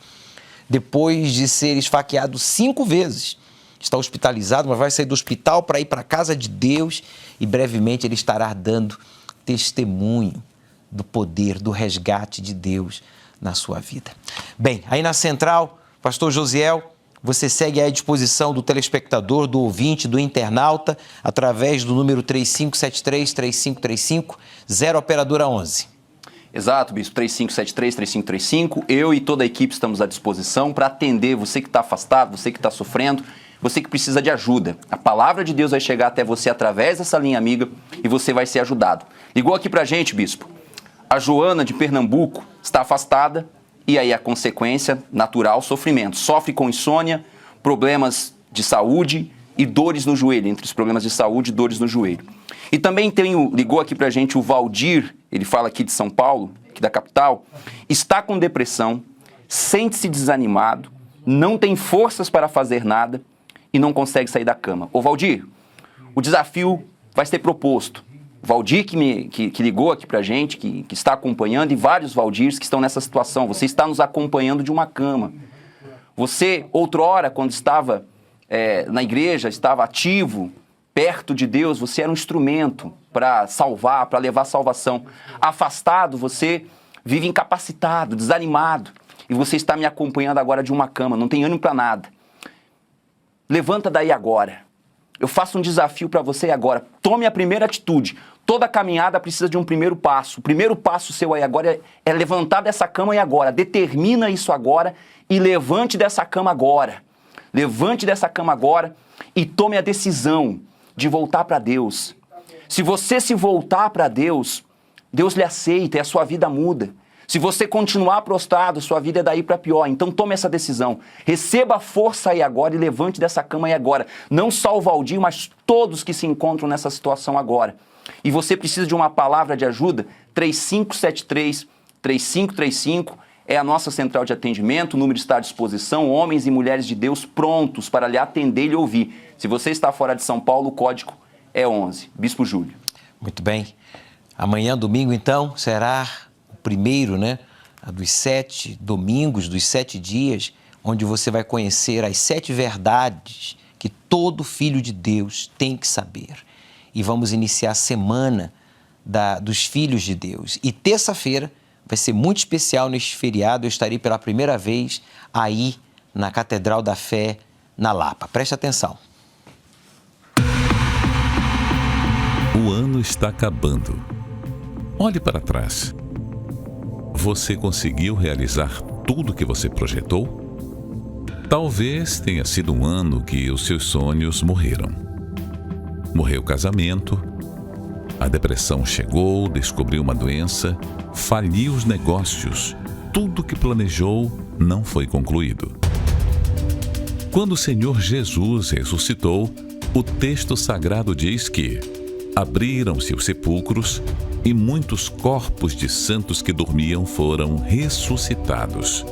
depois de ser esfaqueado 5 vezes. Está hospitalizado, mas vai sair do hospital para ir para a casa de Deus e brevemente ele estará dando testemunho do poder, do resgate de Deus na sua vida. Bem, aí na central, pastor Josiel, você segue à disposição do telespectador, do ouvinte, do internauta, através do número 3573-3535, 0 operadora 11. Exato, bispo, 3573-3535. Eu e toda a equipe estamos à disposição para atender você que está afastado, você que está sofrendo, você que precisa de ajuda. A palavra de Deus vai chegar até você através dessa linha amiga e você vai ser ajudado. Ligou aqui pra gente, bispo. A Joana de Pernambuco está afastada e aí a consequência natural, sofrimento. Sofre com insônia, problemas de saúde e dores no joelho. Entre os problemas de saúde, dores no joelho. E também ligou aqui pra gente o Valdir, ele fala aqui de São Paulo, aqui da capital, está com depressão, sente-se desanimado, não tem forças para fazer nada e não consegue sair da cama. Ô Valdir, o desafio vai ser proposto. O Valdir que ligou aqui pra gente, que está acompanhando, e vários Valdirs que estão nessa situação. Você está nos acompanhando de uma cama. Você, outrora, quando estava na igreja, estava ativo, perto de Deus, você era um instrumento para salvar, para levar salvação. Afastado, você vive incapacitado, desanimado. E você está me acompanhando agora de uma cama, não tem ânimo para nada. Levanta daí agora. Eu faço um desafio para você agora. Tome a primeira atitude. Toda caminhada precisa de um primeiro passo. O primeiro passo seu aí agora é levantar dessa cama e agora. Determina isso agora e levante dessa cama agora. Levante dessa cama agora e tome a decisão de voltar para Deus. Se você se voltar para Deus, Deus lhe aceita e a sua vida muda. Se você continuar prostrado, sua vida é daí para pior. Então tome essa decisão. Receba a força aí agora e levante dessa cama aí agora. Não só o Valdir, mas todos que se encontram nessa situação agora. E você precisa de uma palavra de ajuda? 3573-3535 é a nossa central de atendimento. O número está à disposição. Homens e mulheres de Deus prontos para lhe atender e lhe ouvir. Se você está fora de São Paulo, o código é 11. Bispo Júlio. Muito bem. Amanhã, domingo, então, será primeiro, né, dos 7 domingos, dos 7 dias, onde você vai conhecer as 7 verdades que todo filho de Deus tem que saber. E vamos iniciar a semana dos filhos de Deus. E terça-feira vai ser muito especial neste feriado. Eu estarei pela primeira vez aí na Catedral da Fé, na Lapa. Preste atenção. O ano está acabando. Olhe para trás. Você conseguiu realizar tudo o que você projetou? Talvez tenha sido um ano que os seus sonhos morreram. Morreu o casamento, a depressão chegou, descobriu uma doença, faliu os negócios, tudo que planejou não foi concluído. Quando o Senhor Jesus ressuscitou, o texto sagrado diz que abriram-se os sepulcros e muitos corpos de santos que dormiam foram ressuscitados.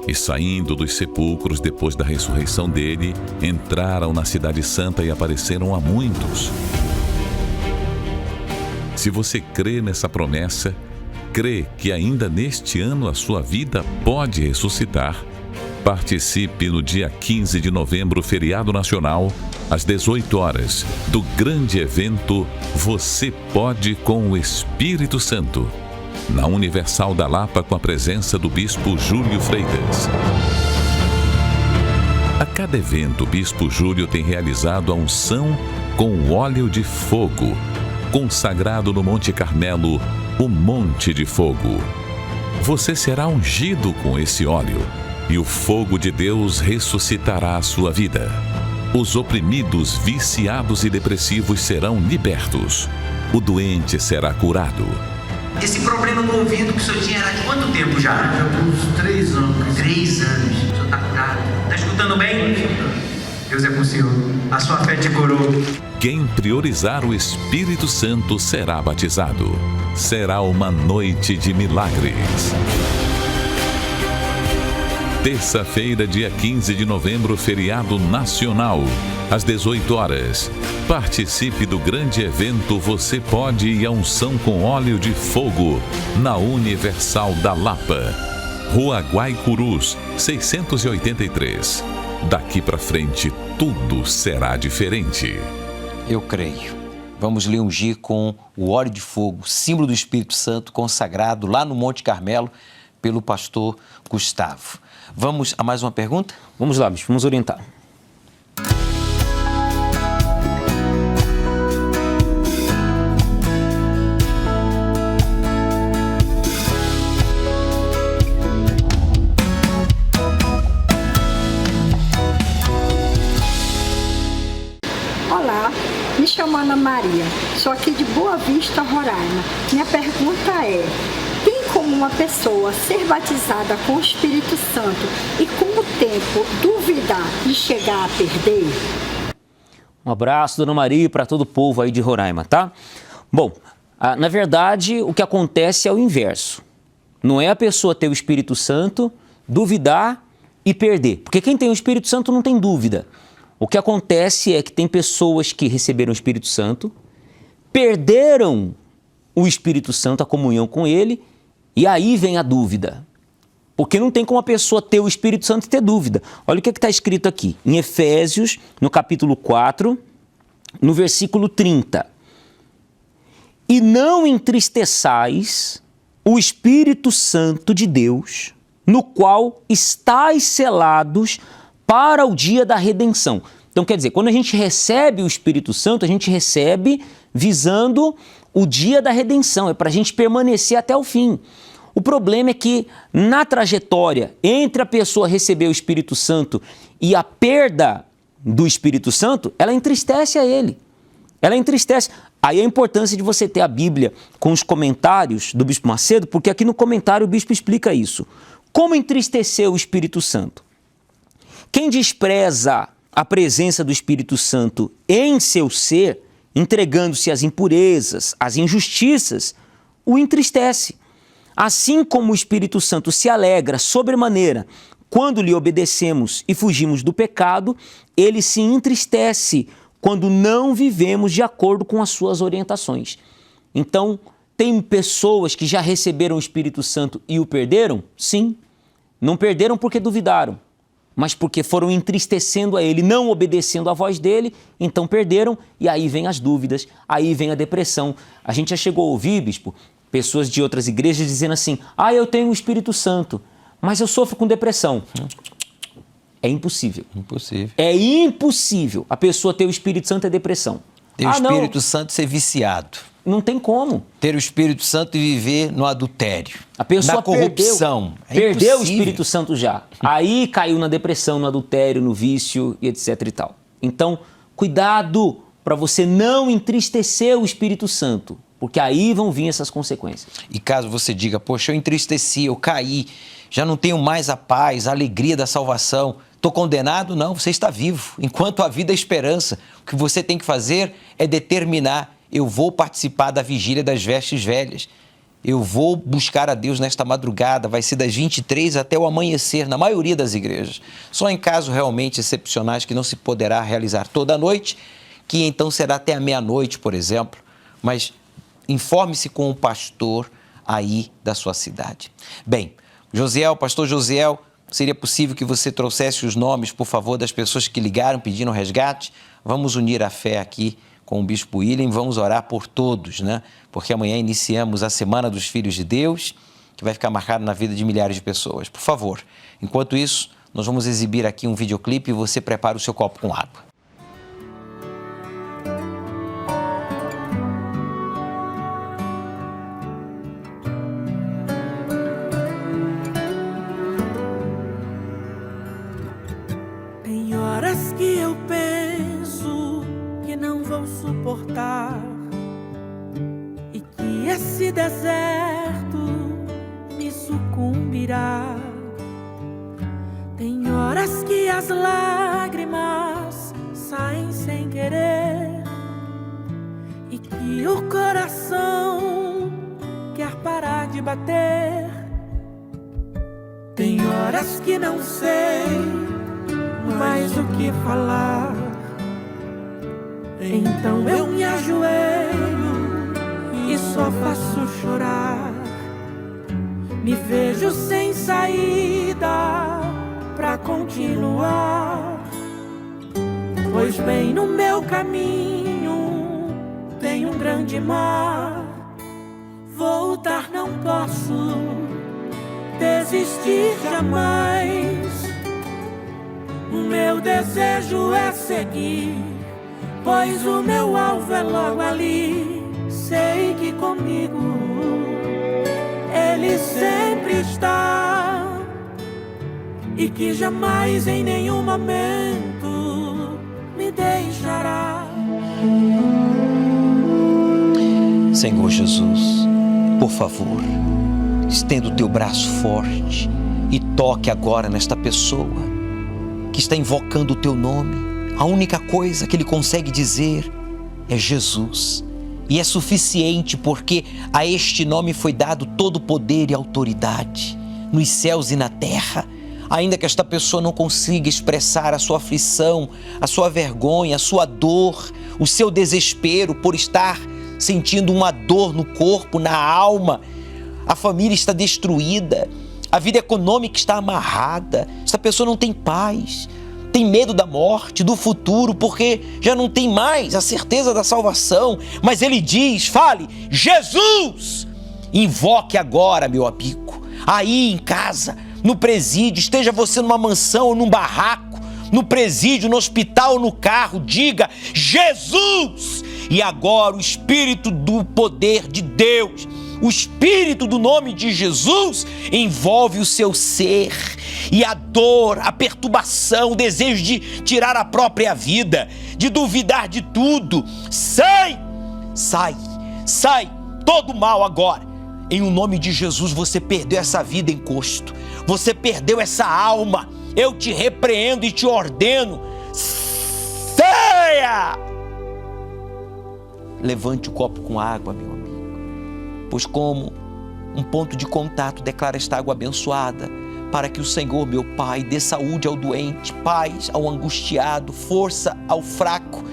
E saindo dos sepulcros depois da ressurreição dele, entraram na Cidade Santa e apareceram a muitos. Se você crê nessa promessa, crê que ainda neste ano a sua vida pode ressuscitar, participe no dia 15 de novembro, feriado nacional, às 18 horas, do grande evento Você Pode com o Espírito Santo, na Universal da Lapa, com a presença do Bispo Júlio Freitas. A cada evento, o Bispo Júlio tem realizado a unção com o óleo de fogo, consagrado no Monte Carmelo, o Monte de Fogo. Você será ungido com esse óleo e o fogo de Deus ressuscitará a sua vida. Os oprimidos, viciados e depressivos serão libertos. O doente será curado. Esse problema no ouvido que o senhor tinha era de quanto tempo já? Já por uns 3 anos. 3 anos. O senhor está curado. Está escutando bem? Deus é com o senhor. A sua fé te curou. Quem priorizar o Espírito Santo será batizado. Será uma noite de milagres. Terça-feira, dia 15 de novembro, feriado nacional, às 18 horas. Participe do grande evento Você Pode e a unção com óleo de fogo, na Universal da Lapa. Rua Guaicurus, 683. Daqui para frente, tudo será diferente. Eu creio. Vamos lhe ungir com o óleo de fogo, símbolo do Espírito Santo, consagrado lá no Monte Carmelo pelo pastor Gustavo. Vamos a mais uma pergunta? Vamos lá, bicho, vamos orientar. Olá, me chamo Ana Maria, sou aqui de Boa Vista, Roraima. Minha pergunta é: tem como uma pessoa ser batizada com o Espírito Santo e com o tempo duvidar e chegar a perder? Um abraço, Dona Maria, para todo o povo aí de Roraima, tá? Bom, na verdade, o que acontece é o inverso. Não é a pessoa ter o Espírito Santo, duvidar e perder. Porque quem tem o Espírito Santo não tem dúvida. O que acontece é que tem pessoas que receberam o Espírito Santo, perderam o Espírito Santo, a comunhão com ele, e aí vem a dúvida. Porque não tem como a pessoa ter o Espírito Santo e ter dúvida. Olha o que está escrito aqui, em Efésios, no capítulo 4, no versículo 30. E não entristeçais o Espírito Santo de Deus, no qual estáis selados para o dia da redenção. Então, quer dizer, quando a gente recebe o Espírito Santo, a gente recebe visando o dia da redenção, é para a gente permanecer até o fim. O problema é que na trajetória entre a pessoa receber o Espírito Santo e a perda do Espírito Santo, ela entristece a ele. Ela entristece. Aí a importância de você ter a Bíblia com os comentários do Bispo Macedo, porque aqui no comentário o Bispo explica isso. Como entristecer o Espírito Santo? Quem despreza a presença do Espírito Santo em seu ser, entregando-se às impurezas, às injustiças, o entristece. Assim como o Espírito Santo se alegra sobremaneira quando lhe obedecemos e fugimos do pecado, ele se entristece quando não vivemos de acordo com as suas orientações. Então, tem pessoas que já receberam o Espírito Santo e o perderam? Sim. Não perderam porque duvidaram. mas porque foram entristecendo a ele, não obedecendo à voz dele, então perderam, e aí vem as dúvidas, aí vem a depressão. A gente já chegou a ouvir, bispo, pessoas de outras igrejas dizendo assim, eu tenho o Espírito Santo, mas eu sofro com depressão. É impossível. Impossível. É impossível a pessoa ter o Espírito Santo e depressão. Ter o Espírito Santo e ser viciado. Não tem como. Ter o Espírito Santo e viver no adultério. A pessoa na corrupção. Perdeu o Espírito Santo já. Aí caiu na depressão, no adultério, no vício e etc e tal. Então, cuidado para você não entristecer o Espírito Santo, porque aí vão vir essas consequências. E caso você diga, poxa, eu entristeci, eu caí, já não tenho mais a paz, a alegria da salvação, estou condenado? Não, você está vivo. Enquanto a vida é esperança, o que você tem que fazer é determinar, eu vou participar da vigília das vestes velhas. Eu vou buscar a Deus nesta madrugada, vai ser das 23 até o amanhecer, na maioria das igrejas. Só em casos realmente excepcionais que não se poderá realizar toda a noite, que então será até a meia-noite, por exemplo. Mas informe-se com o pastor aí da sua cidade. Bem, Josiel, pastor Josiel, seria possível que você trouxesse os nomes, por favor, das pessoas que ligaram pedindo resgate? Vamos unir a fé aqui com o Bispo William, vamos orar por todos, né? Porque amanhã iniciamos a Semana dos Filhos de Deus, que vai ficar marcada na vida de milhares de pessoas. Por favor, enquanto isso, nós vamos exibir aqui um videoclipe e você prepara o seu copo com água. Tem horas que eu penso que não vou suportar e que esse deserto me sucumbirá. Tem horas que as lágrimas saem sem querer e que o coração quer parar de bater. Tem horas que não sei mais o que falar. Então eu me ajoelho e só faço chorar. Me vejo sem saída pra continuar, pois bem no meu caminho tem um grande mar. Voltar não posso, desistir jamais. O meu desejo é seguir, pois o meu alvo é logo ali. Sei que comigo Ele sempre está e que jamais em nenhum momento me deixará. Senhor Jesus, por favor, estenda o teu braço forte e toque agora nesta pessoa que está invocando o teu nome. A única coisa que ele consegue dizer é Jesus. E é suficiente, porque a este nome foi dado todo o poder e autoridade, nos céus e na terra. Ainda que esta pessoa não consiga expressar a sua aflição, a sua vergonha, a sua dor, o seu desespero por estar sentindo uma dor no corpo, na alma, a família está destruída, a vida econômica está amarrada, esta pessoa não tem paz, tem medo da morte, do futuro, porque já não tem mais a certeza da salvação. Mas ele diz, fale, Jesus! Invoque agora, meu amigo, aí em casa, no presídio, esteja você numa mansão ou num barraco, no presídio, no hospital ou no carro, diga, Jesus! E agora o Espírito do poder de Deus, o Espírito do nome de Jesus envolve o seu ser, e a dor, a perturbação, o desejo de tirar a própria vida, de duvidar de tudo, sai, todo mal agora. Em o nome de Jesus, você perdeu essa vida em encosto, você perdeu essa alma. Eu te repreendo e te ordeno, saia! Levante o copo com água, meu amigo, pois como um ponto de contato, declara esta água abençoada, para que o Senhor, meu Pai, dê saúde ao doente, paz ao angustiado, força ao fraco,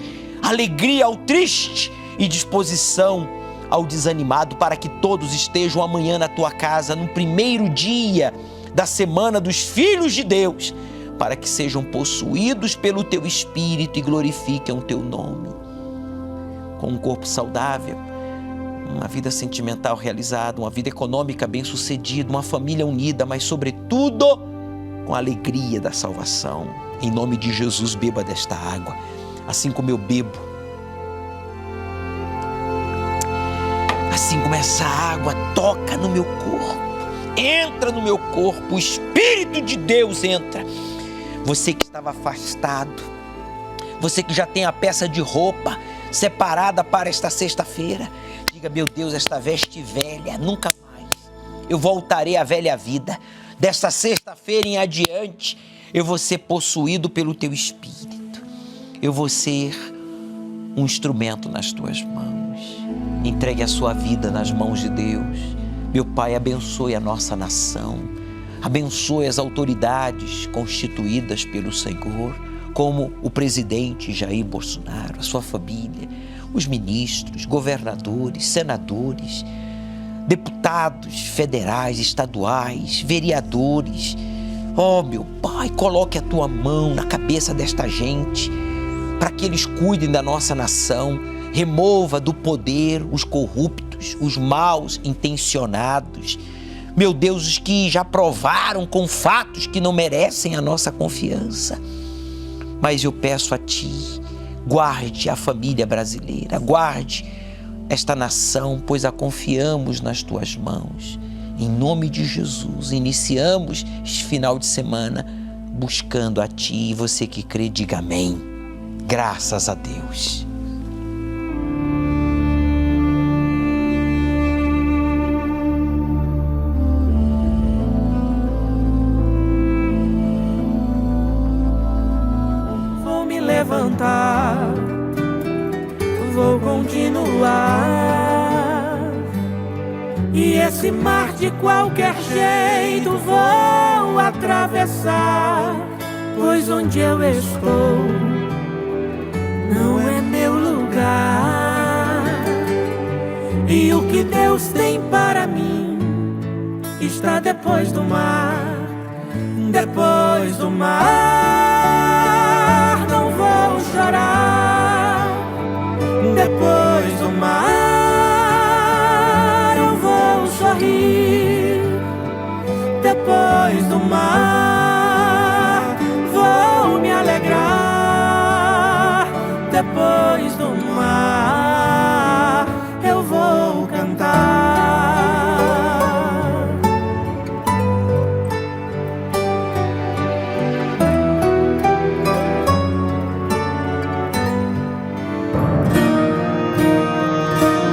alegria ao triste e disposição ao desanimado, para que todos estejam amanhã na tua casa, no primeiro dia da Semana dos Filhos de Deus, para que sejam possuídos pelo teu Espírito e glorifiquem o teu nome. Com um corpo saudável, uma vida sentimental realizada, uma vida econômica bem-sucedida, uma família unida, mas sobretudo com a alegria da salvação. Em nome de Jesus, beba desta água, assim como eu bebo. Assim como essa água toca no meu corpo, entra no meu corpo, o Espírito de Deus entra. Você que estava afastado, você que já tem a peça de roupa separada para esta sexta-feira, diga: meu Deus, esta veste velha, nunca mais eu voltarei à velha vida. Desta sexta-feira em adiante, eu vou ser possuído pelo teu Espírito. Eu vou ser um instrumento nas tuas mãos. Entregue a sua vida nas mãos de Deus. Meu Pai, abençoe a nossa nação. Abençoe as autoridades constituídas pelo Senhor, como o presidente Jair Bolsonaro, a sua família, os ministros, governadores, senadores, deputados federais, estaduais, vereadores. Oh, meu Pai, coloque a tua mão na cabeça desta gente, para que eles cuidem da nossa nação. Remova do poder os corruptos, os maus intencionados. Meu Deus, os que já provaram com fatos que não merecem a nossa confiança. Mas eu peço a Ti, guarde a família brasileira, guarde esta nação, pois a confiamos nas Tuas mãos. Em nome de Jesus, iniciamos este final de semana buscando a Ti. E você que crê, diga amém. Graças a Deus. Levantar, vou continuar, e esse mar de qualquer jeito vou atravessar, pois onde eu estou não é meu lugar, e o que Deus tem para mim está depois do mar, depois do mar. Não vou chorar, depois do mar eu vou sorrir, depois do mar vou me alegrar, depois do mar eu vou cantar.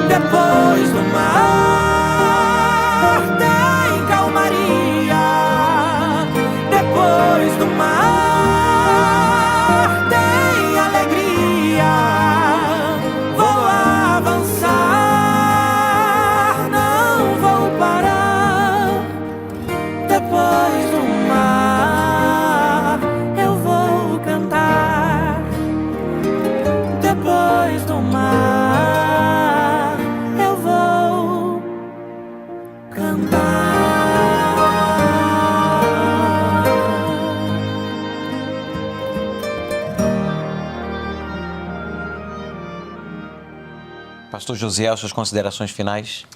Depois do mar tem calmaria, depois do mar tem alegria. Vou avançar, não vou parar. Depois do mar eu vou cantar. Depois do mar Pastor Josiel, suas considerações finais?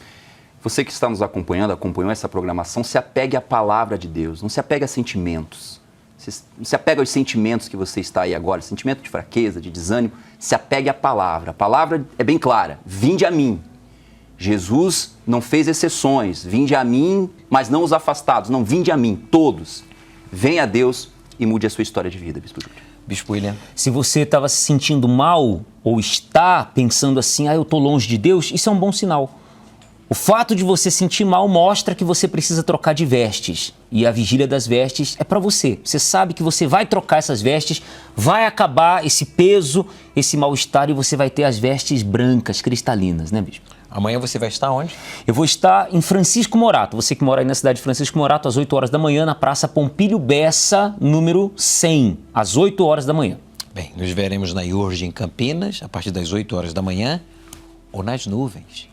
Você que está nos acompanhando, acompanhou essa programação, se apegue à palavra de Deus, não se apegue a sentimentos. Se apegue aos sentimentos que você está aí agora, sentimento de fraqueza, de desânimo, se apegue à palavra. A palavra é bem clara: vinde a mim. Jesus não fez exceções, vinde a mim, mas não os afastados, não, vinde a mim, todos. Venha a Deus e mude a sua história de vida, Bispo Júlio. Bispo William. Se você estava se sentindo mal ou está pensando assim, eu estou longe de Deus, isso é um bom sinal. O fato de você sentir mal mostra que você precisa trocar de vestes. E a vigília das vestes é para você. Você sabe que você vai trocar essas vestes, vai acabar esse peso, esse mal-estar e você vai ter as vestes brancas, cristalinas, né, Bispo? Amanhã você vai estar onde? Eu vou estar em Francisco Morato. Você que mora aí na cidade de Francisco Morato, às 8 horas da manhã, na Praça Pompílio Bessa, número 100, às 8 horas da manhã. Bem, nos veremos na IURG em Campinas, a partir das 8 horas da manhã, ou nas nuvens,